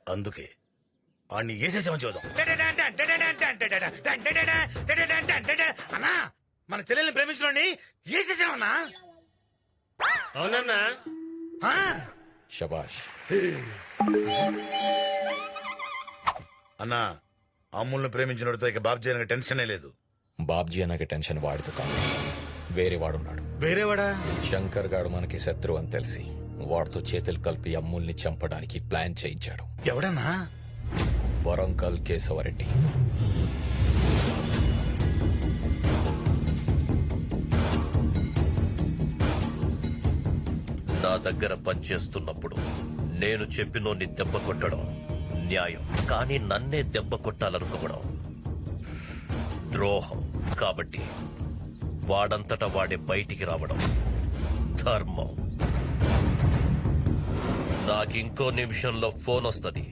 అందుకే వాడిని వేసేసామని చూద్దాం. అన్నా మన చెల్లెల్ని ప్రేమించడాన్ని వేసేసామన్నా. అవునన్నా. శబాష్. అన్నా అమ్ముల్ని ప్రేమించినోడితో ఇక బాబ్జీ అనగా టెన్షనే లేదు. బాబ్జీ అనగా టెన్షన్ వాడితో కాదు, వేరే వాడున్నాడు. వేరేవాడా? శంకర్ గాడు మనకి శత్రువు అని తెలిసి వాడితో చేతులు కలిపి అమ్ముల్ని చంపడానికి ప్లాన్ చేయించాడు. ఎవడన్నా? వరంగల్ కేశవరెడ్డి. నా దగ్గర పనిచేస్తున్నప్పుడు నేను చెప్పినోన్ని దెబ్బ కొట్టడం న్యాయం, కానీ నన్నే దెబ్బ కొట్టాలనుకోవడం ద్రోహం. కాబట్టి వాడంతటా వాడే బయటికి రావడం ధర్మం. నాకింకో నిమిషంలో ఫోన్ వస్తది.